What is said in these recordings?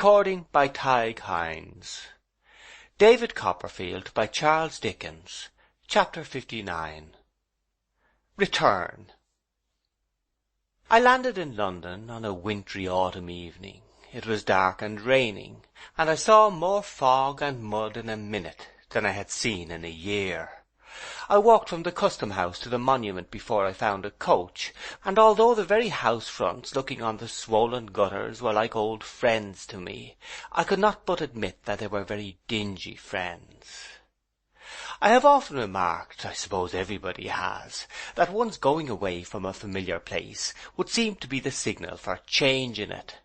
Recording by Tig Hines. David Copperfield by Charles Dickens. Chapter 59. Return. I landed in London on a wintry autumn evening. It was dark and raining, and I saw more fog and mud in a minute than I had seen in a year. I walked from the Custom House to the Monument before I found a coach, and although the very house fronts looking on the swollen gutters were like old friends to me, I could not but admit that they were very dingy friends. I have often remarked, I suppose everybody has, that one's going away from a familiar place would seem to be the signal for change in it.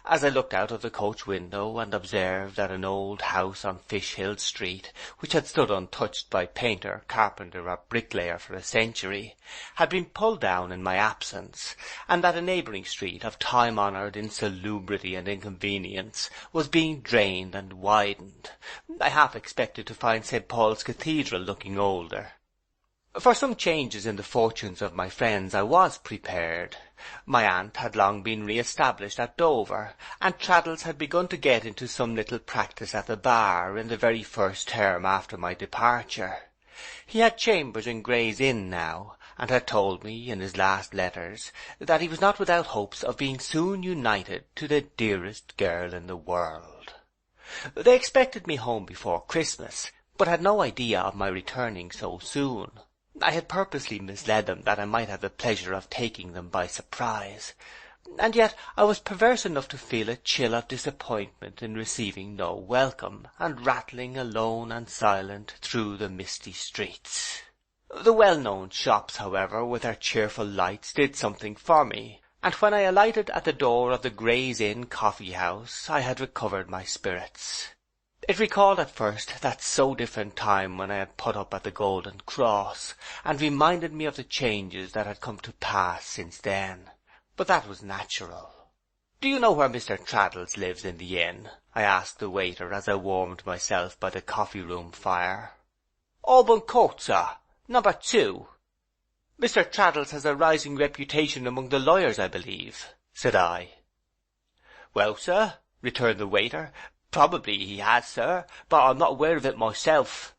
As I looked out of the coach window and observed that an old house on Fish Hill Street, which had stood untouched by painter, carpenter or bricklayer for a century, had been pulled down in my absence, and that a neighbouring street of time-honoured insalubrity and inconvenience was being drained and widened, I half expected to find St. Paul's Cathedral looking older. For some changes in the fortunes of my friends I was prepared. My aunt had long been re-established at Dover, and Traddles had begun to get into some little practice at the bar in the very first term after my departure. He had chambers in Gray's Inn now, and had told me, in his last letters, that he was not without hopes of being soon united to the dearest girl in the world. They expected me home before Christmas, but had no idea of my returning so soon. I had purposely misled them that I might have the pleasure of taking them by surprise, and yet I was perverse enough to feel a chill of disappointment in receiving no welcome, and rattling alone and silent through the misty streets. The well-known shops, however, with their cheerful lights, did something for me, and when I alighted at the door of the Gray's Inn coffee-house I had recovered my spirits. It recalled at first that so different time when I had put up at the Golden Cross, and reminded me of the changes that had come to pass since then. But that was natural. "Do you know where Mr. Traddles lives in the inn?" I asked the waiter as I warmed myself by the coffee-room fire. "Auburn Court, sir. Number 2. "Mr. Traddles has a rising reputation among the lawyers, I believe," said I. "Well, sir," returned the waiter, "probably he has, sir, but I'm not aware of it myself."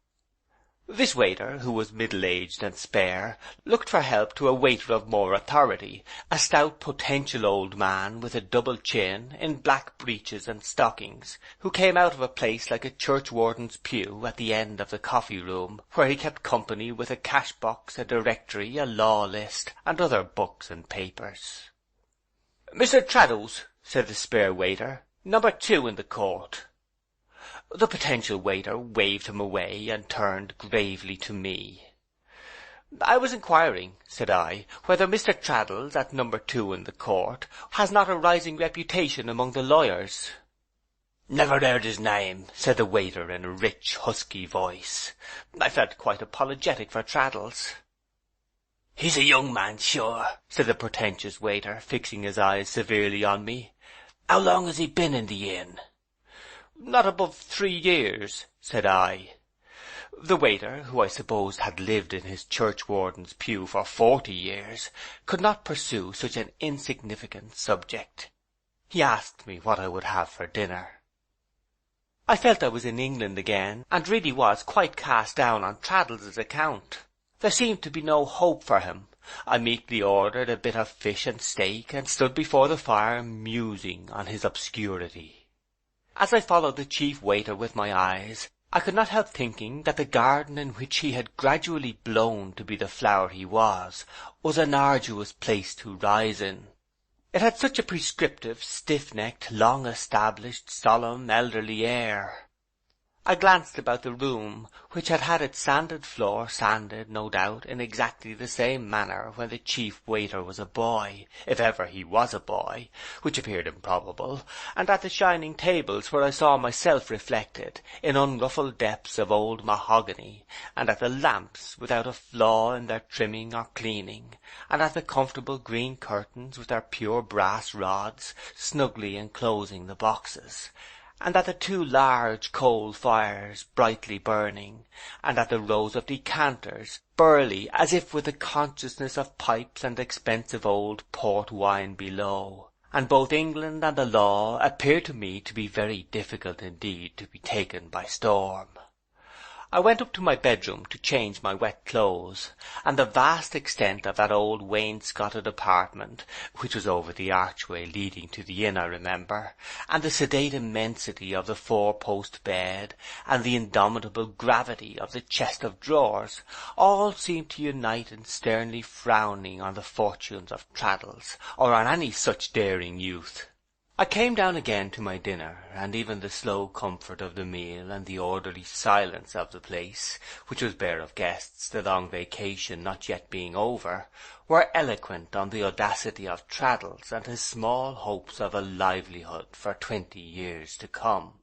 This waiter, who was middle-aged and spare, looked for help to a waiter of more authority, a stout potential old man with a double chin, in black breeches and stockings, who came out of a place like a churchwarden's pew at the end of the coffee-room, where he kept company with a cash-box, a directory, a law list, and other books and papers. "Mr. Traddles," said the spare waiter, "number 2 in the court." The potential waiter waved him away, and turned gravely to me. "I was inquiring," said I, "whether Mr. Traddles, at number 2 in the court, has not a rising reputation among the lawyers." "Never heard his name," said the waiter in a rich, husky voice. I felt quite apologetic for Traddles. "He's a young man, sure," said the pretentious waiter, fixing his eyes severely on me. "How long has he been in the inn?" "Not above 3 years," said I. The waiter, who I supposed had lived in his churchwarden's pew for 40 years, could not pursue such an insignificant subject. He asked me what I would have for dinner. I felt I was in England again, and really was quite cast down on Traddles's account. There seemed to be no hope for him. I meekly ordered a bit of fish and steak, and stood before the fire musing on his obscurity. As I followed the chief waiter with my eyes, I could not help thinking that the garden in which he had gradually blown to be the flower he was an arduous place to rise in. It had such a prescriptive, stiff-necked, long-established, solemn, elderly air. I glanced about the room, which had had its sanded floor sanded, no doubt, in exactly the same manner when the chief waiter was a boy, if ever he was a boy, which appeared improbable, and at the shining tables where I saw myself reflected, in unruffled depths of old mahogany, and at the lamps without a flaw in their trimming or cleaning, and at the comfortable green curtains with their pure brass rods, snugly enclosing the boxes, and at the 2 large coal fires brightly burning, and at the rows of decanters, burly as if with the consciousness of pipes and expensive old port wine below, and both England and the law appeared to me to be very difficult indeed to be taken by storm. I went up to my bedroom to change my wet clothes, and the vast extent of that old wainscoted apartment, which was over the archway leading to the inn I remember, and the sedate immensity of the four-post bed, and the indomitable gravity of the chest of drawers, all seemed to unite in sternly frowning on the fortunes of Traddles, or on any such daring youth. I came down again to my dinner, and even the slow comfort of the meal and the orderly silence of the place, which was bare of guests, the long vacation not yet being over, were eloquent on the audacity of Traddles and his small hopes of a livelihood for 20 years to come.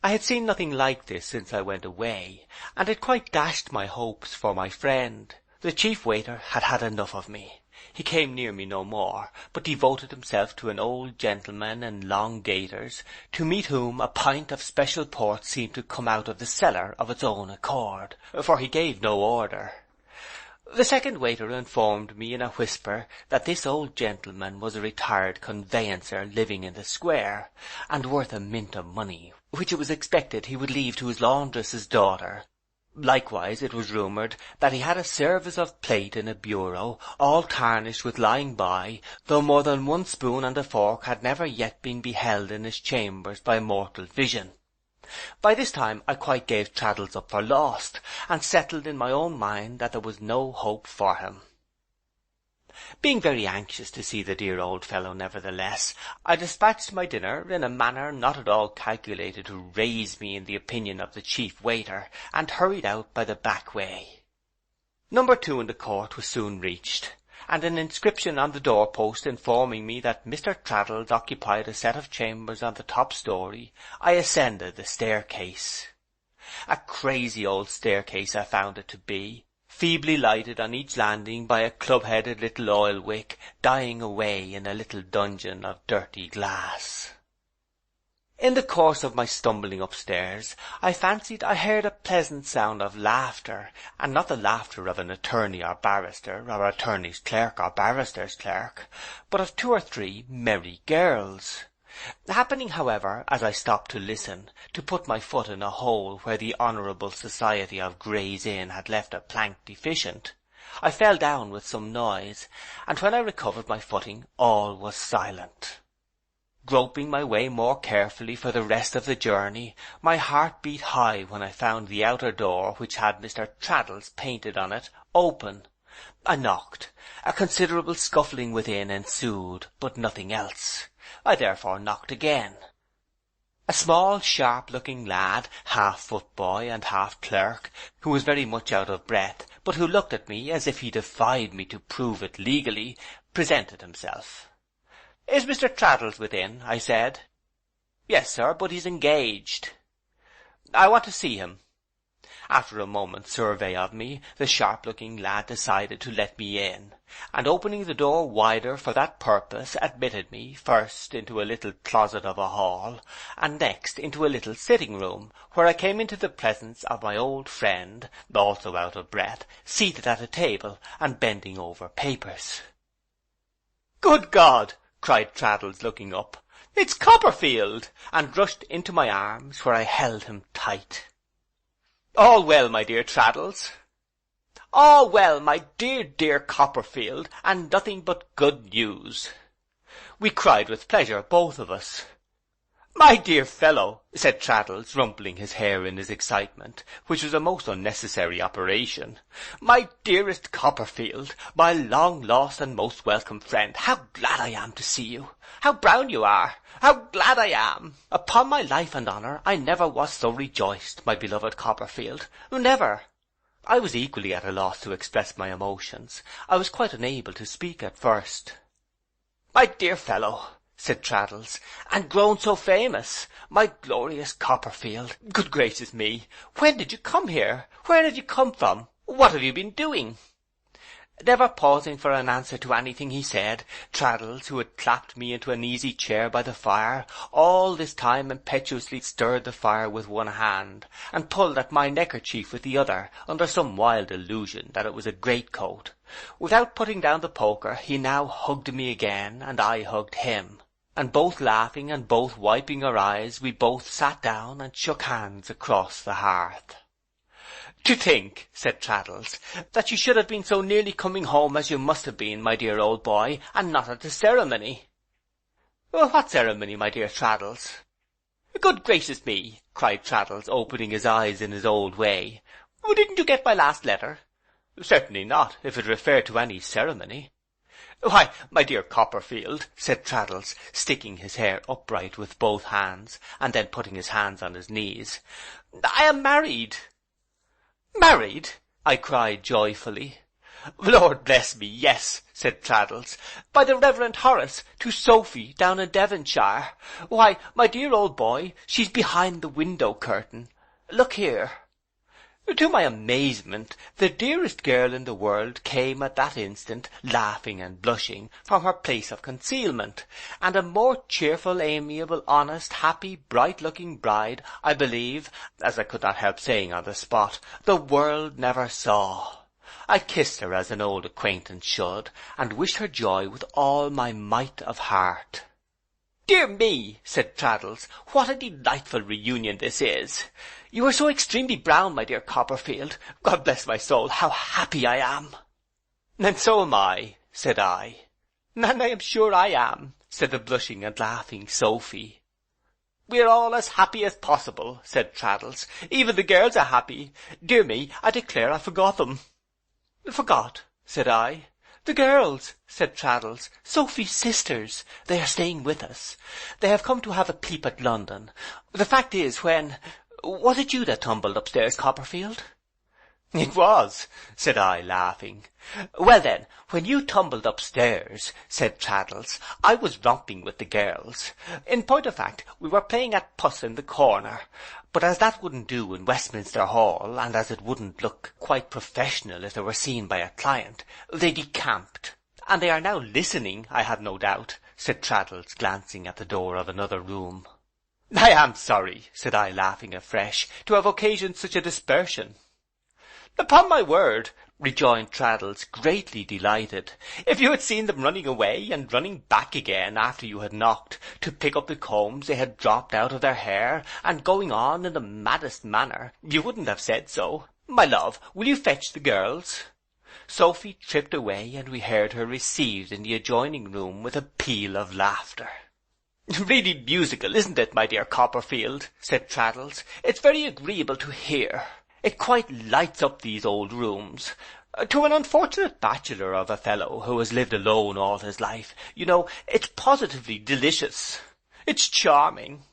I had seen nothing like this since I went away, and it quite dashed my hopes for my friend. The chief waiter had had enough of me. He came near me no more, but devoted himself to an old gentleman in long gaiters, to meet whom a pint of special port seemed to come out of the cellar of its own accord, for he gave no order. The second waiter informed me in a whisper that this old gentleman was a retired conveyancer living in the square, and worth a mint of money, which it was expected he would leave to his laundress's daughter. Likewise it was rumoured that he had a service of plate in a bureau, all tarnished with lying by, though more than one spoon and a fork had never yet been beheld in his chambers by mortal vision. By this time I quite gave Traddles up for lost, and settled in my own mind that there was no hope for him. Being very anxious to see the dear old fellow nevertheless, I dispatched my dinner in a manner not at all calculated to raise me in the opinion of the chief waiter, and hurried out by the back way. Number 2 in the court was soon reached, and an inscription on the door-post informing me that Mr. Traddles occupied a set of chambers on the top story, I ascended the staircase. A crazy old staircase I found it to be, feebly lighted on each landing by a club-headed little oil wick dying away in a little dungeon of dirty glass. In the course of my stumbling upstairs, I fancied I heard a pleasant sound of laughter, and not the laughter of an attorney or barrister, or attorney's clerk or barrister's clerk, but of 2 or 3 merry girls. Happening, however, as I stopped to listen, to put my foot in a hole where the Honourable Society of Gray's Inn had left a plank deficient, I fell down with some noise, and when I recovered my footing all was silent. Groping my way more carefully for the rest of the journey, my heart beat high when I found the outer door, which had Mr. Traddles painted on it, open. I knocked. A considerable scuffling within ensued, but nothing else. I therefore knocked again. A small, sharp-looking lad, half footboy and half clerk, who was very much out of breath, but who looked at me as if he defied me to prove it legally, presented himself. "Is Mr. Traddles within?" I said. "Yes, sir, but he's engaged." "I want to see him." After a moment's survey of me, the sharp-looking lad decided to let me in, and opening the door wider for that purpose, admitted me, first into a little closet of a hall, and next into a little sitting-room, where I came into the presence of my old friend, also out of breath, seated at a table, and bending over papers. "Good God!" cried Traddles, looking up. "It's Copperfield!" and rushed into my arms, where I held him tight. "All well, my dear Traddles?" "All well, my dear Copperfield, and nothing but good news," we cried with pleasure, both of us. "My dear fellow," said Traddles, rumpling his hair in his excitement, which was a most unnecessary operation, "my dearest Copperfield, my long-lost and most welcome friend, how glad I am to see you! How brown you are! How glad I am! Upon my life and honour, I never was so rejoiced, my beloved Copperfield, never!" I was equally at a loss to express my emotions. I was quite unable to speak at first. "My dear fellow," said Traddles, "and grown so famous! My glorious Copperfield! Good gracious me! When did you come here? Where have you come from? What have you been doing?" never pausing for an answer to anything he said. Traddles, who had clapped me into an easy chair by the fire, all this time impetuously stirred the fire with one hand, and pulled at my neckerchief with the other, under some wild illusion that it was a greatcoat. Without putting down the poker, he now hugged me again, and I hugged him, and both laughing and both wiping our eyes, we both sat down and shook hands across the hearth. "To think," said Traddles, "that you should have been so nearly coming home as you must have been, my dear old boy, and not at the ceremony." "What ceremony, my dear Traddles?" "Good gracious me," cried Traddles, opening his eyes in his old way. "Didn't you get my last letter?" "Certainly not, if it referred to any ceremony." "Why, my dear Copperfield," said Traddles, sticking his hair upright with both hands, and then putting his hands on his knees, "I am married." "Married!" I cried joyfully. "Lord bless me, yes," said Traddles, "by the Reverend Horace, to Sophy, down in Devonshire. Why, my dear old boy, she's behind the window curtain. Look here." To my amazement, the dearest girl in the world came at that instant, laughing and blushing, from her place of concealment, and a more cheerful, amiable, honest, happy, bright-looking bride, I believe, as I could not help saying on the spot, the world never saw. I kissed her as an old acquaintance should, and wished her joy with all my might of heart. "Dear me," said Traddles, "what a delightful reunion this is! You are so extremely brown, my dear Copperfield. God bless my soul, how happy I am!" "And so am I," said I. "And I am sure I am," said the blushing and laughing Sophy. "We are all as happy as possible," said Traddles. "Even the girls are happy. Dear me, I declare I forgot them." "Forgot?" said I. "The girls," said Traddles, "Sophy's sisters. They are staying with us. They have come to have a peep at London. The fact is, was it you that tumbled upstairs, Copperfield?" "It was," said I, laughing. "Well then, when you tumbled upstairs," said Traddles, "I was romping with the girls. In point of fact, we were playing at puss in the corner, but as that wouldn't do in Westminster Hall, and as it wouldn't look quite professional if they were seen by a client, they decamped. And they are now listening, I have no doubt," said Traddles, glancing at the door of another room. "I am sorry," said I, laughing afresh, "to have occasioned such a dispersion." "Upon my word," rejoined Traddles, greatly delighted, "if you had seen them running away, and running back again after you had knocked, to pick up the combs they had dropped out of their hair, and going on in the maddest manner, you wouldn't have said so. My love, will you fetch the girls?" Sophy tripped away, and we heard her received in the adjoining room with a peal of laughter. "Really musical, isn't it, my dear Copperfield?" said Traddles. "It's very agreeable to hear. It quite lights up these old rooms. To an unfortunate bachelor of a fellow who has lived alone all his life, you know, it's positively delicious. It's charming.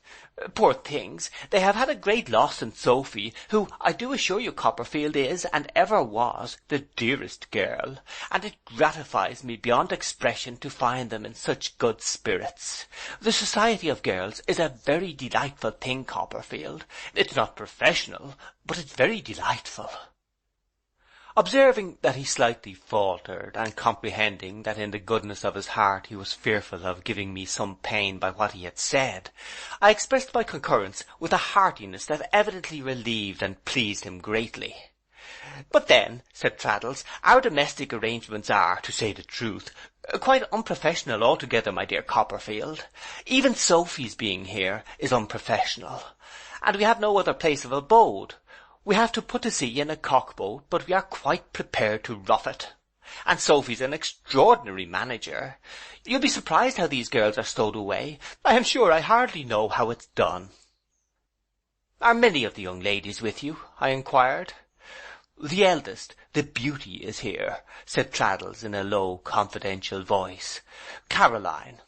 Poor things, they have had a great loss in Sophy, who, I do assure you, Copperfield, is, and ever was, the dearest girl, and it gratifies me beyond expression to find them in such good spirits. The society of girls is a very delightful thing, Copperfield. It's not professional, but it's very delightful." Observing that he slightly faltered, and comprehending that in the goodness of his heart he was fearful of giving me some pain by what he had said, I expressed my concurrence with a heartiness that evidently relieved and pleased him greatly. "But then," said Traddles, "our domestic arrangements are, to say the truth, quite unprofessional altogether, my dear Copperfield. Even Sophy's being here is unprofessional, and we have no other place of abode. We have to put to sea in a cockboat, but we are quite prepared to rough it. And Sophy's an extraordinary manager. You'll be surprised how these girls are stowed away. I am sure I hardly know how it's done." "Are many of the young ladies with you?" I inquired. "The eldest, the beauty, is here," said Traddles in a low, confidential voice. "Caroline.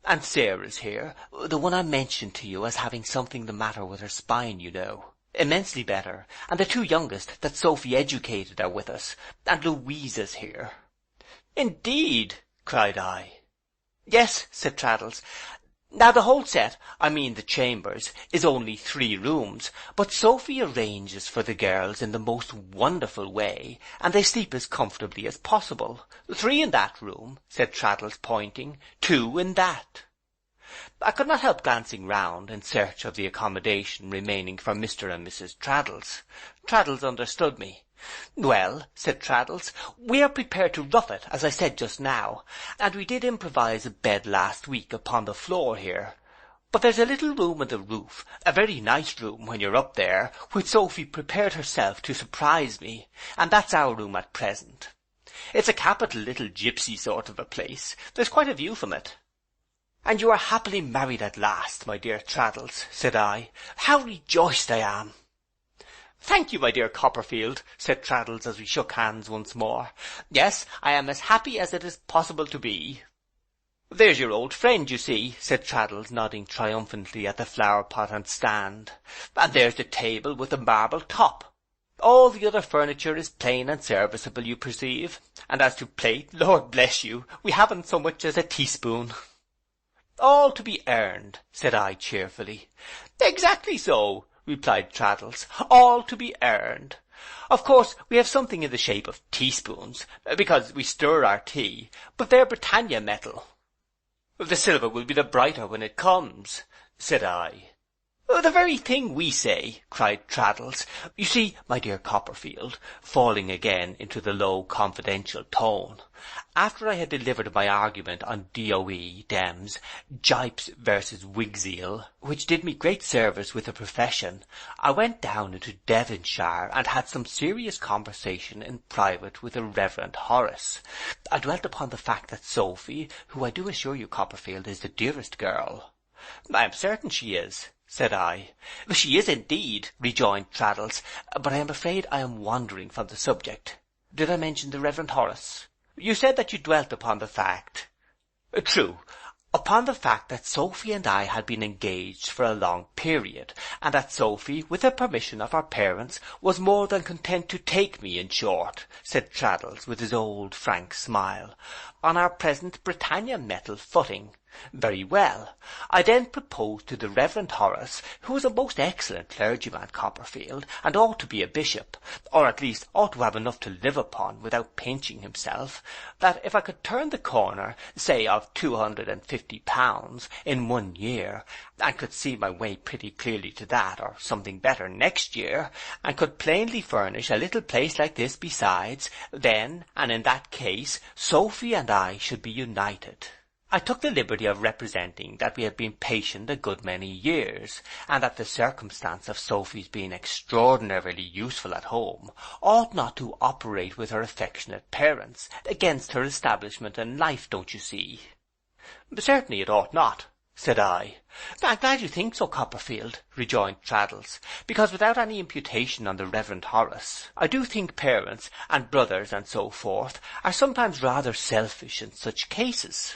And Sarah's here, the one I mentioned to you as having something the matter with her spine, you know. Immensely better, and the two youngest that Sophy educated are with us, and Louisa's here." "Indeed!" cried I. "Yes," said Traddles. Now the whole set, I mean the chambers, is only 3 rooms, but Sophie arranges for the girls in the most wonderful way, and they sleep as comfortably as possible. 3 in that room, said Traddles, pointing, 2 in that. I could not help glancing round in search of the accommodation remaining for Mr. and Mrs. Traddles. Traddles understood me. Well, said Traddles, we are prepared to rough it, as I said just now, and we did improvise a bed last week upon the floor here. But there's a little room in the roof, a very nice room when you're up there, which Sophie prepared herself to surprise me, and that's our room at present. It's a capital little gipsy sort of a place. There's quite a view from it. And you are happily married at last, my dear Traddles, said I. How rejoiced I am! Thank you, my dear Copperfield, said Traddles as we shook hands once more. Yes, I am as happy as it is possible to be. There's your old friend, you see, said Traddles, nodding triumphantly at the flower-pot and stand. And there's the table with the marble top. All the other furniture is plain and serviceable, you perceive. And as to plate, Lord bless you, we haven't so much as a teaspoon. All to be earned, said I cheerfully. Exactly so, replied Traddles, all to be earned. Of course, we have something in the shape of teaspoons, because we stir our tea, but they're Britannia metal. The silver will be the brighter when it comes, said I. The very thing we say, cried Traddles. You see, my dear Copperfield, falling again into the low confidential tone, after I had delivered my argument on DOE, Dems, Jipes versus Wigzeal, which did me great service with the profession, I went down into Devonshire and had some serious conversation in private with the Reverend Horace. I dwelt upon the fact that Sophie, who I do assure you, Copperfield, is the dearest girl. I am certain she is, said I. She is indeed, rejoined Traddles, but I am afraid I am wandering from the subject. Did I mention the Reverend Horace? You said that you dwelt upon the fact. True, upon the fact that Sophie and I had been engaged for a long period, and that Sophie, with the permission of our parents, was more than content to take me, in short, said Traddles, with his old frank smile, on our present Britannia metal footing. Very well. I then proposed to the Reverend Horace, who is a most excellent clergyman, Copperfield, and ought to be a bishop, or at least ought to have enough to live upon without pinching himself, that if I could turn the corner, say, of £250 in 1 year, and could see my way pretty clearly to that, or something better next year, and could plainly furnish a little place like this besides, then, and in that case, Sophie and I should be united. I took the liberty of representing that we had been patient a good many years, and that the circumstance of Sophie's being extraordinarily useful at home ought not to operate with her affectionate parents against her establishment in life, don't you see? Certainly it ought not, said I. I'm glad you think so, Copperfield, rejoined Traddles, because without any imputation on the Reverend Horace, I do think parents, and brothers, and so forth, are sometimes rather selfish in such cases.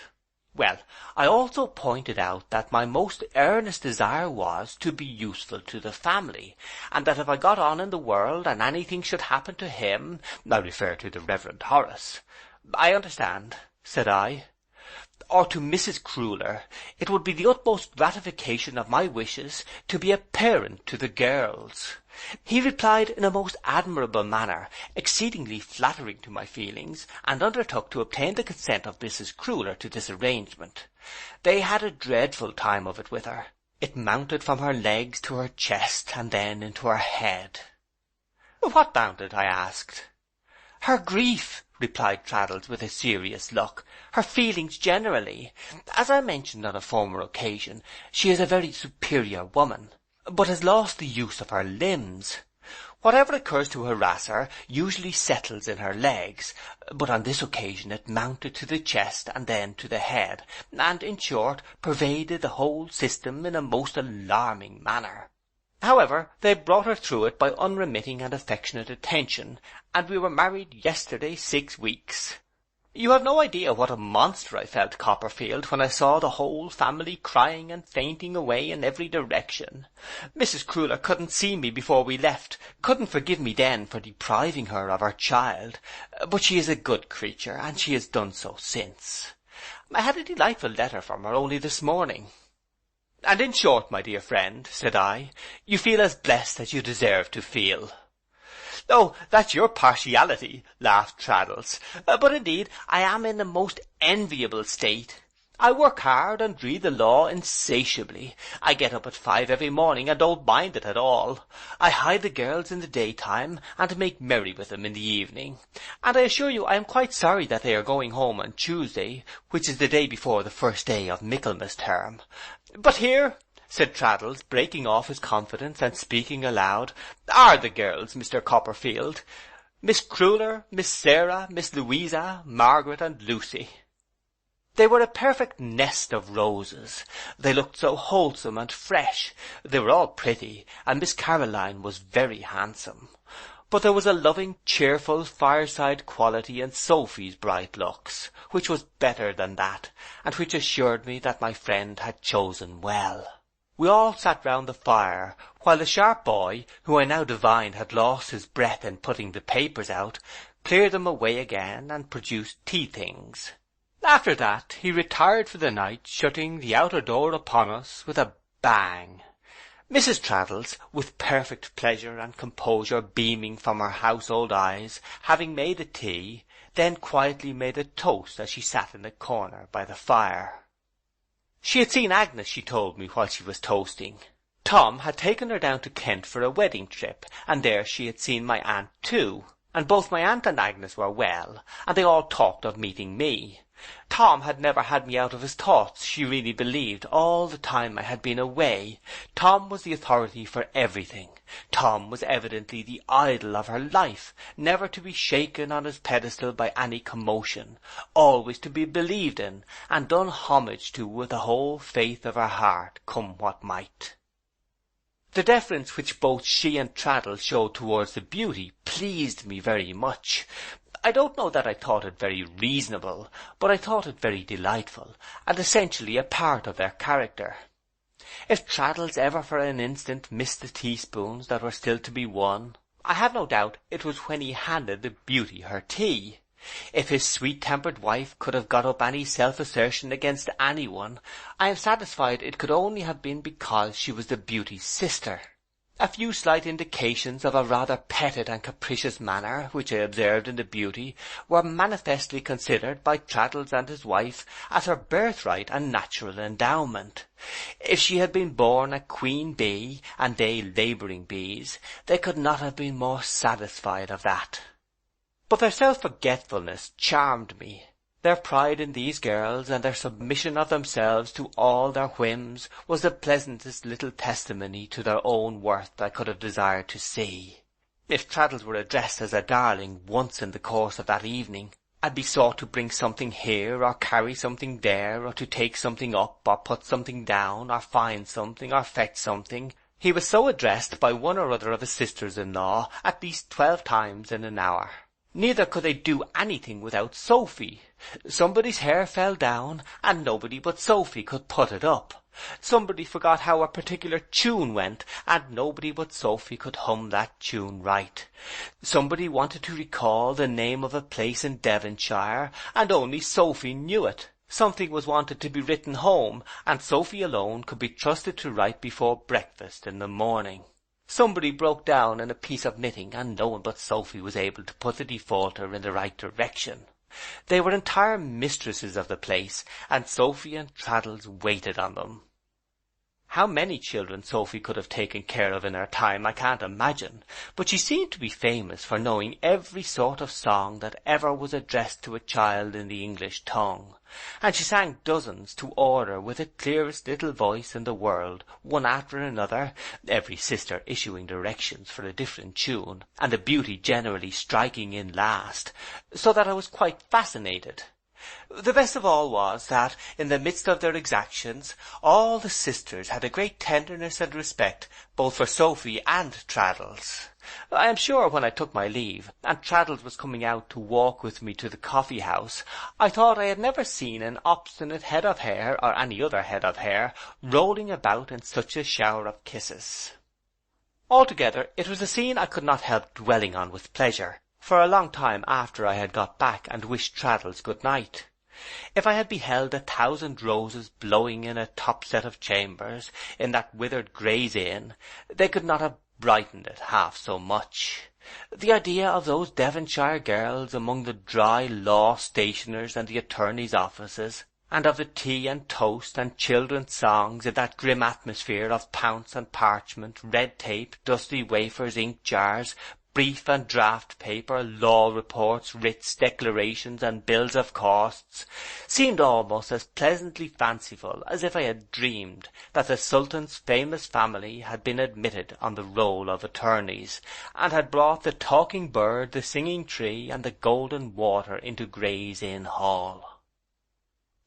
Well, I also pointed out that my most earnest desire was to be useful to the family, and that if I got on in the world and anything should happen to him, I refer to the Reverend Horace. I understand, said I. Or to Mrs. Crewler, it would be the utmost gratification of my wishes to be a parent to the girls. He replied in a most admirable manner, exceedingly flattering to my feelings, and undertook to obtain the consent of Mrs. Crewler to this arrangement. They had a dreadful time of it with her. It mounted from her legs to her chest, and then into her head. What mounted? I asked. Her grief, replied Traddles with a serious look, her feelings generally. As I mentioned on a former occasion, she is a very superior woman, but has lost the use of her limbs. Whatever occurs to harass her usually settles in her legs, but on this occasion it mounted to the chest and then to the head, and, in short, pervaded the whole system in a most alarming manner. However, they brought her through it by unremitting and affectionate attention, and we were married yesterday 6 weeks. You have no idea what a monster I felt, Copperfield, when I saw the whole family crying and fainting away in every direction. Mrs. Crewler couldn't see me before we left, couldn't forgive me then for depriving her of her child, but she is a good creature, and she has done so since. I had a delightful letter from her only this morning. And in short, my dear friend, said I, you feel as blessed as you deserve to feel. Oh, that's your partiality, laughed Traddles. But indeed I am in a most enviable state. I work hard and read the law insatiably. I get up at 5 every morning and don't mind it at all. I hide the girls in the daytime and make merry with them in the evening. And I assure you I am quite sorry that they are going home on Tuesday, which is the day before the first day of Michaelmas term. But here, said Traddles, breaking off his confidence and speaking aloud, are the girls, Mr. Copperfield. Miss Cruller, Miss Sarah, Miss Louisa, Margaret and Lucy. They were a perfect nest of roses. They looked so wholesome and fresh. They were all pretty, and Miss Caroline was very handsome. But there was a loving, cheerful, fireside quality in Sophie's bright looks, which was better than that, and which assured me that my friend had chosen well. We all sat round the fire, while the sharp boy, who I now divined had lost his breath in putting the papers out, cleared them away again and produced tea-things. After that he retired for the night, shutting the outer door upon us with a bang. Mrs. Traddles, with perfect pleasure and composure beaming from her household eyes, having made the tea, then quietly made a toast as she sat in the corner by the fire. She had seen Agnes, she told me, while she was toasting. Tom had taken her down to Kent for a wedding trip, and there she had seen my aunt too, and both my aunt and Agnes were well, and they all talked of meeting me. Tom had never had me out of his thoughts, she really believed, all the time I had been away. Tom was the authority for everything. Tom was evidently the idol of her life, never to be shaken on his pedestal by any commotion, always to be believed in, and done homage to with the whole faith of her heart, come what might. The deference which both she and Traddles showed towards the beauty pleased me very much. I don't know that I thought it very reasonable, but I thought it very delightful, and essentially a part of their character. If Traddles ever for an instant missed the teaspoons that were still to be won, I have no doubt it was when he handed the beauty her tea. If his sweet-tempered wife could have got up any self-assertion against anyone, I am satisfied it could only have been because she was the beauty's sister. A few slight indications of a rather petted and capricious manner, which I observed in the beauty, were manifestly considered by Traddles and his wife as her birthright and natural endowment. If she had been born a queen bee, and they labouring bees, they could not have been more satisfied of that. But their self-forgetfulness charmed me. Their pride in these girls, and their submission of themselves to all their whims, was the pleasantest little testimony to their own worth I could have desired to see. If Traddles were addressed as a darling once in the course of that evening, and besought to bring something here, or carry something there, or to take something up, or put something down, or find something, or fetch something, he was so addressed by one or other of his sisters-in-law at least 12 times in an hour. Neither could they do anything without Sophie. Somebody's hair fell down, and nobody but Sophie could put it up. Somebody forgot how a particular tune went, and nobody but Sophie could hum that tune right. Somebody wanted to recall the name of a place in Devonshire, and only Sophie knew it. Something was wanted to be written home, and Sophie alone could be trusted to write before breakfast in the morning. Somebody broke down in a piece of knitting, and no one but Sophie was able to put the defaulter in the right direction. They were entire mistresses of the place, and Sophie and Traddles waited on them. How many children Sophie could have taken care of in her time I can't imagine, but she seemed to be famous for knowing every sort of song that ever was addressed to a child in the English tongue, and she sang dozens to order with the clearest little voice in the world, one after another, every sister issuing directions for a different tune, and the beauty generally striking in last, so that I was quite fascinated. The best of all was that, in the midst of their exactions, all the sisters had a great tenderness and respect both for Sophie and Traddles. I am sure when I took my leave, and Traddles was coming out to walk with me to the coffee-house, I thought I had never seen an obstinate head of hair, or any other head of hair, rolling about in such a shower of kisses. Altogether, it was a scene I could not help dwelling on with pleasure, for a long time after I had got back and wished Traddles good night. If I had beheld 1,000 roses blowing in a top set of chambers in that withered Gray's Inn, they could not have brightened it half so much. The idea of those Devonshire girls among the dry law stationers and the attorneys' offices, and of the tea and toast and children's songs in that grim atmosphere of pounce and parchment, red tape, dusty wafers, ink jars, brief and draft paper, law reports, writs, declarations, and bills of costs, seemed almost as pleasantly fanciful as if I had dreamed that the Sultan's famous family had been admitted on the roll of attorneys, and had brought the talking bird, the singing tree, and the golden water into Gray's Inn Hall.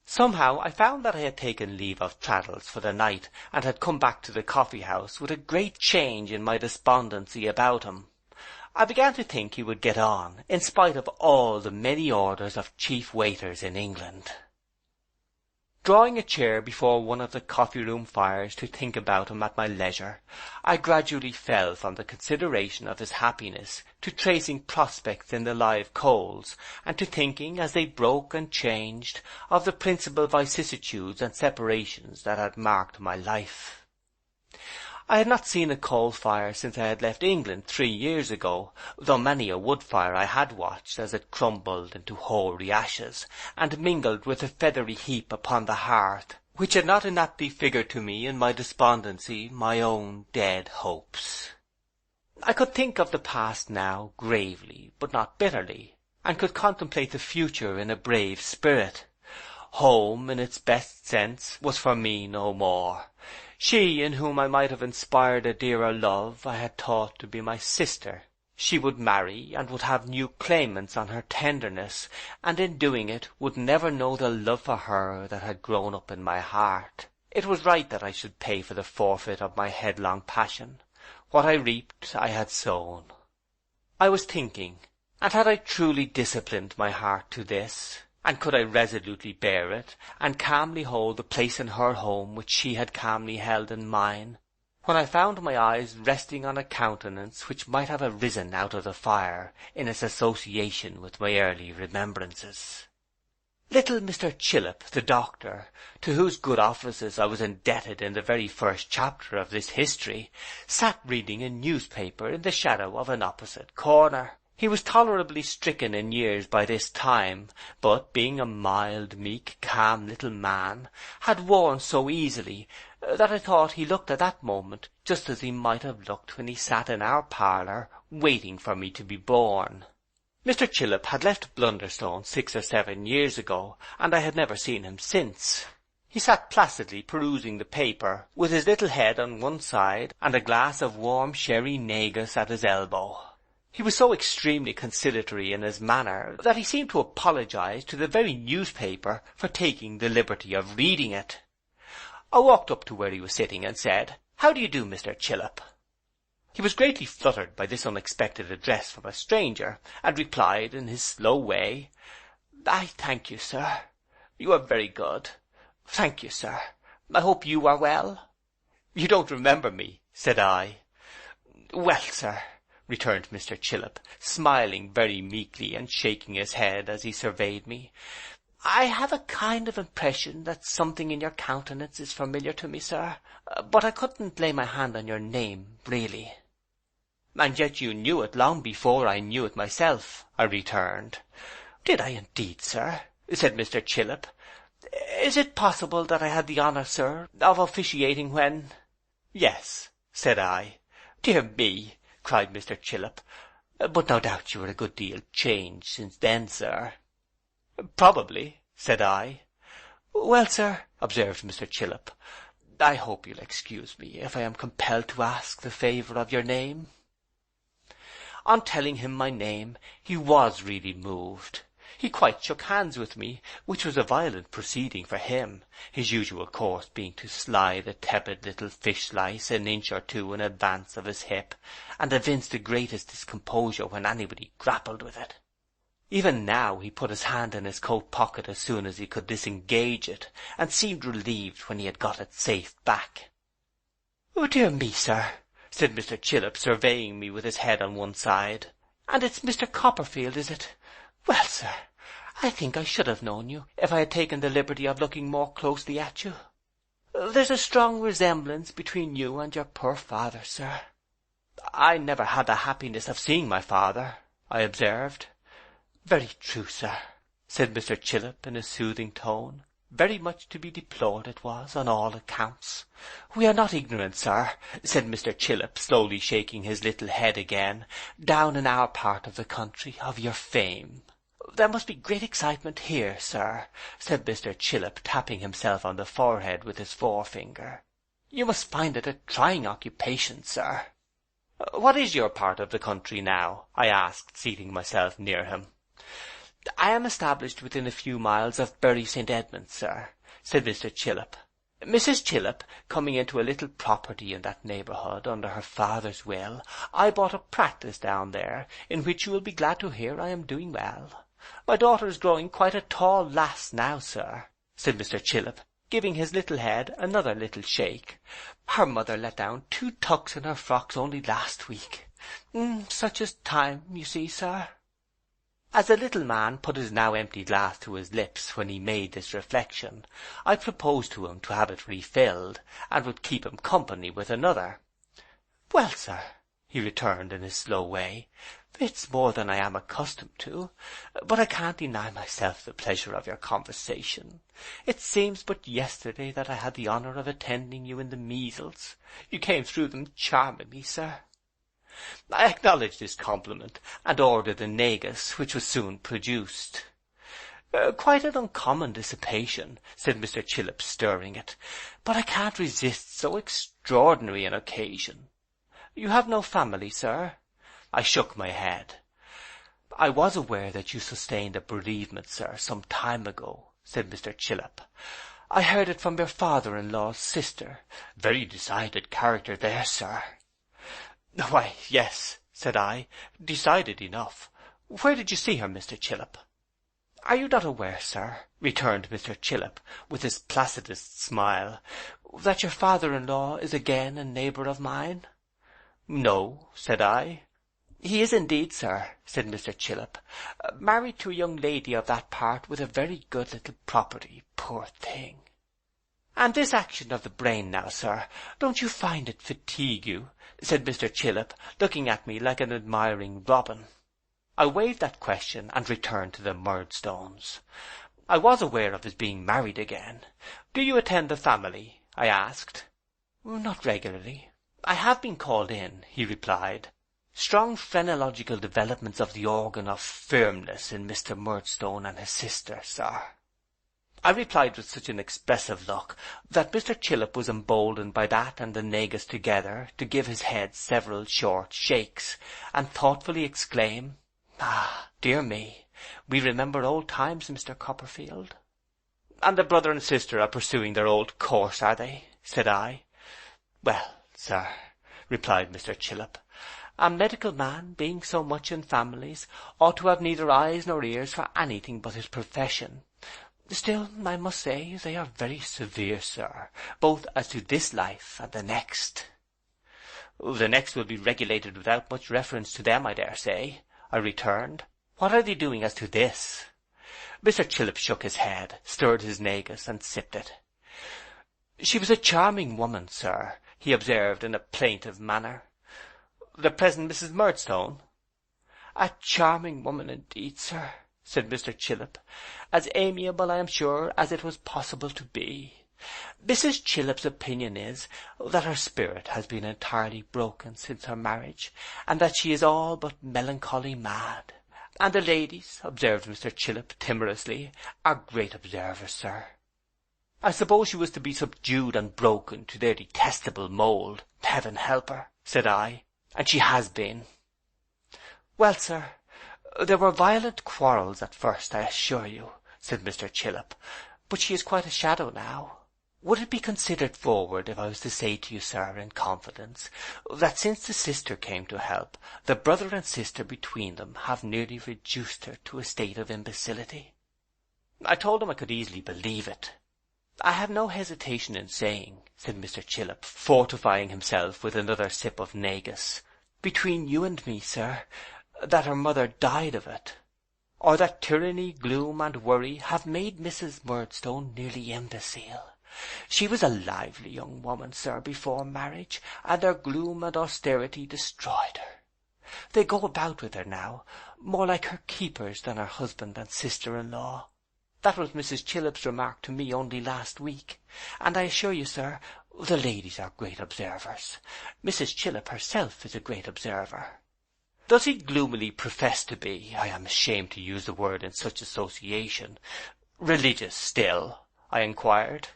Somehow I found that I had taken leave of Traddles for the night, and had come back to the coffee-house with a great change in my despondency about him. I began to think he would get on, in spite of all the many orders of chief waiters in England. Drawing a chair before one of the coffee-room fires to think about him at my leisure, I gradually fell from the consideration of his happiness to tracing prospects in the live coals, and to thinking, as they broke and changed, of the principal vicissitudes and separations that had marked my life. I had not seen a coal fire since I had left England 3 years ago, though many a wood fire I had watched as it crumbled into hoary ashes, and mingled with the feathery heap upon the hearth, which had not inaptly figured to me in my despondency my own dead hopes. I could think of the past now gravely, but not bitterly, and could contemplate the future in a brave spirit. Home, in its best sense, was for me no more. She, in whom I might have inspired a dearer love, I had thought to be my sister. She would marry, and would have new claimants on her tenderness, and in doing it would never know the love for her that had grown up in my heart. It was right that I should pay for the forfeit of my headlong passion. What I reaped I had sown. I was thinking, and had I truly disciplined my heart to this? And could I resolutely bear it, and calmly hold the place in her home which she had calmly held in mine, when I found my eyes resting on a countenance which might have arisen out of the fire in its association with my early remembrances? Little Mr. Chillip, the doctor, to whose good offices I was indebted in the very first chapter of this history, sat reading a newspaper in the shadow of an opposite corner. He was tolerably stricken in years by this time, but, being a mild, meek, calm little man, had worn so easily that I thought he looked at that moment just as he might have looked when he sat in our parlour waiting for me to be born. Mr. Chillip had left Blunderstone 6 or 7 years ago, and I had never seen him since. He sat placidly perusing the paper, with his little head on one side and a glass of warm sherry negus at his elbow. He was so extremely conciliatory in his manner that he seemed to apologize to the very newspaper for taking the liberty of reading it. I walked up to where he was sitting and said, "How do you do, Mr. Chillip?" He was greatly fluttered by this unexpected address from a stranger, and replied in his slow way, "I thank you, sir. You are very good. Thank you, sir. I hope you are well." "You don't remember me," said I. "Well, sir," returned Mr. Chillip, smiling very meekly and shaking his head as he surveyed me, "I have a kind of impression that something in your countenance is familiar to me, sir, but I couldn't lay my hand on your name, really." "And yet you knew it long before I knew it myself," I returned. "Did I indeed, sir?" said Mr. Chillip. "Is it possible that I had the honour, sir, of officiating when—" "Yes," said I. "Dear me!" cried Mr. Chillip. "But no doubt you are a good deal changed since then, sir." "Probably," said I. "Well, sir," observed Mr. Chillip, "I hope you'll excuse me if I am compelled to ask the favour of your name." On telling him my name, he was really moved. He quite shook hands with me, which was a violent proceeding for him, his usual course being to slide the tepid little fish-slice an inch or two in advance of his hip, and evince the greatest discomposure when anybody grappled with it. Even now he put his hand in his coat pocket as soon as he could disengage it, and seemed relieved when he had got it safe back. "Oh, dear me, sir," said Mr. Chillip, surveying me with his head on one side. "And it's Mr. Copperfield, is it? Well, sir, I think I should have known you, if I had taken the liberty of looking more closely at you. There's a strong resemblance between you and your poor father, sir. I never had the happiness of seeing my father, I observed. Very true, sir, said Mr. Chillip in a soothing tone. Very much to be deplored it was, on all accounts. We are not ignorant, sir, said Mr. Chillip, slowly shaking his little head again, down in our part of the country, of your fame. There must be great excitement here, sir, said Mr. Chillip, tapping himself on the forehead with his forefinger. You must find it a trying occupation, sir. What is your part of the country now? I asked, seating myself near him. I am established within a few miles of Bury St. Edmunds, sir, said Mr. Chillip. Mrs. Chillip, coming into a little property in that neighbourhood under her father's will, I bought a practice down there, in which you will be glad to hear I am doing well. My daughter is growing quite a tall lass now, sir, said Mr. Chillip, giving his little head another little shake. Her mother let down 2 tucks in her frocks only last week. Such is time, you see, sir. As the little man put his now empty glass to his lips when he made this reflection, I proposed to him to have it refilled, and would keep him company with another. Well, sir, he returned in his slow way, it's more than I am accustomed to, but I can't deny myself the pleasure of your conversation. It seems but yesterday that I had the honour of attending you in the measles. You came through them charmingly, sir. I acknowledged this compliment, and ordered the negus, which was soon produced. Quite an uncommon dissipation, said Mr. Chillip, stirring it, but I can't resist so extraordinary an occasion. You have no family, sir? I shook my head. I was aware that you sustained a bereavement, sir, some time ago, said Mr. Chillip. I heard it from your father-in-law's sister. Very decided character there, sir. Why, yes, said I, decided enough. Where did you see her, Mr. Chillip? Are you not aware, sir, returned Mr. Chillip, with his placidest smile, that your father-in-law is again a neighbour of mine? No, said I. He is indeed, sir, said Mr. Chillip, married to a young lady of that part with a very good little property, poor thing. And this action of the brain now, sir, don't you find it fatigue you? Said Mr. Chillip, looking at me like an admiring robin. I waived that question and returned to the Murdstones. I was aware of his being married again. Do you attend the family? I asked. Not regularly. I have been called in, he replied. Strong phrenological developments of the organ of firmness in Mr. Murdstone and his sister, sir. I replied with such an expressive look that Mr. Chillip was emboldened by that and the negus together to give his head several short shakes, and thoughtfully exclaim, "Ah, dear me, we remember old times, Mr. Copperfield." "And the brother and sister are pursuing their old course, are they?" said I. "Well, sir," replied Mr. Chillip, "a medical man, being so much in families, ought to have neither eyes nor ears for anything but his profession. Still, I must say, they are very severe, sir, both as to this life and the next." "The next will be regulated without much reference to them, I dare say," I returned. "What are they doing as to this?" Mr. Chillip shook his head, stirred his negus, and sipped it. "She was a charming woman, sir," he observed in a plaintive manner. "The present Mrs. Murdstone?" "A charming woman indeed, sir," said Mr. Chillip, "as amiable, I am sure, as it was possible to be. Mrs. Chillip's opinion is, that her spirit has been entirely broken since her marriage, and that she is all but melancholy mad. And the ladies," observed Mr. Chillip timorously, "are great observers, sir." "I suppose she was to be subdued and broken to their detestable mould, heaven help her," said I, "and she has been." "Well, sir, there were violent quarrels at first, I assure you," said Mr. Chillip, "but she is quite a shadow now. Would it be considered forward if I was to say to you, sir, in confidence, that since the sister came to help, the brother and sister between them have nearly reduced her to a state of imbecility?" I told him I could easily believe it. "I have no hesitation in saying," said Mr. Chillip, fortifying himself with another sip of negus, "between you and me, sir, that her mother died of it." or that tyranny, gloom, and worry have made Mrs. Murdstone nearly imbecile. She was a lively young woman, sir, before marriage, and their gloom and austerity destroyed her. They go about with her now, more like her keepers than her husband and sister-in-law. That was Mrs. Chillip's remark to me only last week, and I assure you, sir, the ladies are great observers. Mrs. Chillip herself is a great observer." "Does he gloomily profess to be, I am ashamed to use the word in such association, religious still?" I inquired.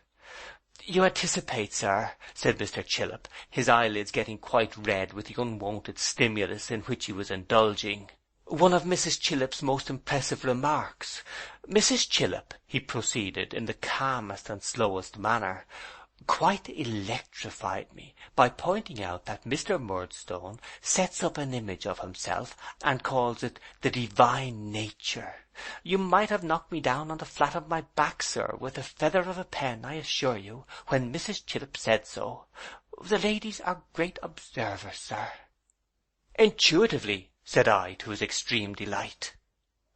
"You anticipate, sir," said Mr. Chillip, his eyelids getting quite red with the unwonted stimulus in which he was indulging, "one of Mrs. Chillip's most impressive remarks. Mrs. Chillip," he proceeded in the calmest and slowest manner, "quite electrified me by pointing out that Mr. Murdstone sets up an image of himself and calls it the divine nature. You might have knocked me down on the flat of my back, sir, with the feather of a pen, I assure you, when Mrs. Chillip said so. The ladies are great observers, sir." "Intuitively," said I, to his extreme delight.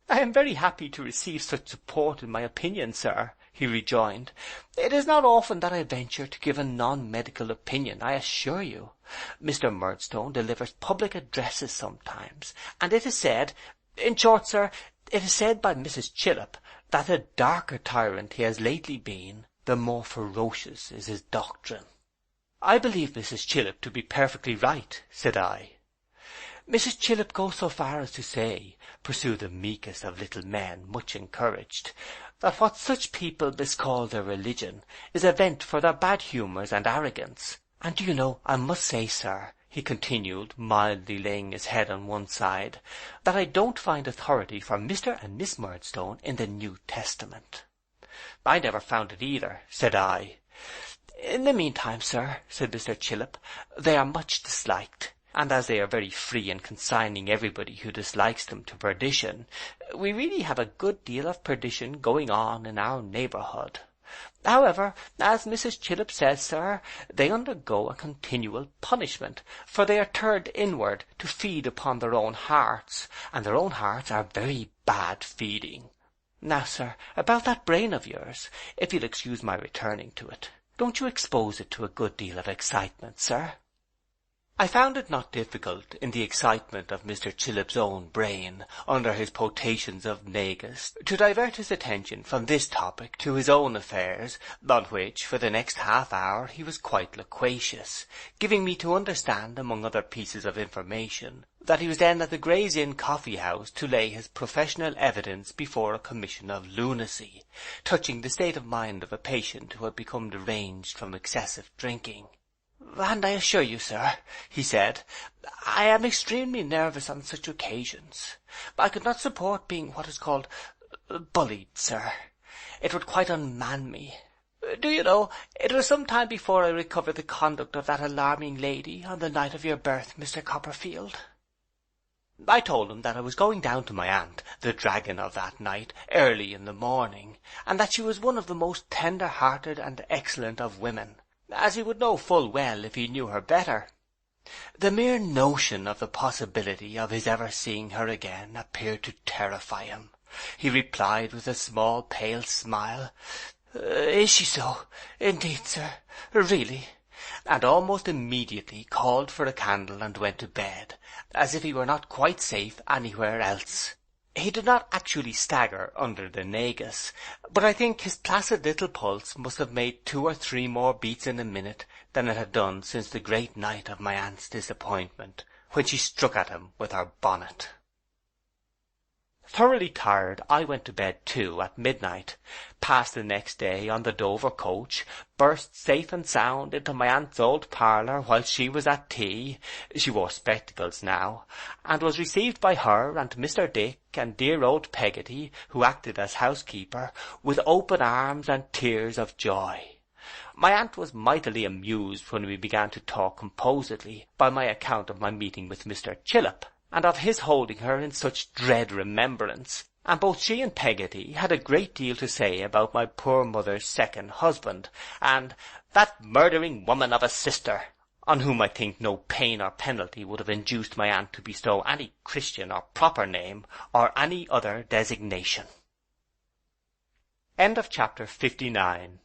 "I am very happy to receive such support in my opinion, sir," he rejoined. "It is not often that I venture to give a non-medical opinion, I assure you. Mr. Murdstone delivers public addresses sometimes, and it is said, in short, sir, it is said by Mrs. Chillip, that the darker tyrant he has lately been, the more ferocious is his doctrine." "I believe Mrs. Chillip to be perfectly right," said I. "Mrs. Chillip goes so far as to say," pursued the meekest of little men, much encouraged, "that what such people miscall their religion is a vent for their bad humours and arrogance. And do you know, I must say, sir," he continued, mildly laying his head on one side, "that I don't find authority for Mr. and Miss Murdstone in the New Testament." "I never found it either," said I. "In the meantime, sir," said Mr. Chillip, "they are much disliked. And as they are very free in consigning everybody who dislikes them to perdition, we really have a good deal of perdition going on in our neighbourhood. However, as Mrs. Chillip says, sir, they undergo a continual punishment, for they are turned inward to feed upon their own hearts, and their own hearts are very bad feeding. Now, sir, about that brain of yours, if you'll excuse my returning to it, don't you expose it to a good deal of excitement, sir?" I found it not difficult, in the excitement of Mr. Chillip's own brain, under his potations of negus, to divert his attention from this topic to his own affairs, on which, for the next half-hour, he was quite loquacious, giving me to understand, among other pieces of information, that he was then at the Gray's Inn coffee-house to lay his professional evidence before a commission of lunacy, touching the state of mind of a patient who had become deranged from excessive drinking. "And I assure you, sir," he said, "I am extremely nervous on such occasions. I could not support being what is called bullied, sir. It would quite unman me. Do you know, it was some time before I recovered the conduct of that alarming lady on the night of your birth, Mr. Copperfield." I told him that I was going down to my aunt, the dragon of that night, early in the morning, and that she was one of the most tender-hearted and excellent of women, as he would know full well if he knew her better. The mere notion of the possibility of his ever seeing her again appeared to terrify him. He replied with a small pale smile, "Is she so? Indeed, sir, really," and almost immediately called for a candle and went to bed, as if he were not quite safe anywhere else. He did not actually stagger under the negus, but I think his placid little pulse must have made 2 or 3 more beats in a minute than it had done since the great night of my aunt's disappointment, when she struck at him with her bonnet. Thoroughly tired, I went to bed too at midnight, passed the next day on the Dover coach, burst safe and sound into my aunt's old parlour whilst she was at tea, she wore spectacles now, and was received by her and Mr. Dick and dear old Peggotty, who acted as housekeeper, with open arms and tears of joy. My aunt was mightily amused when we began to talk composedly by my account of my meeting with Mr. Chillip, and of his holding her in such dread remembrance, and both she and Peggotty had a great deal to say about my poor mother's second husband, and "that murdering woman of a sister," on whom I think no pain or penalty would have induced my aunt to bestow any Christian or proper name, or any other designation. Chapter 59.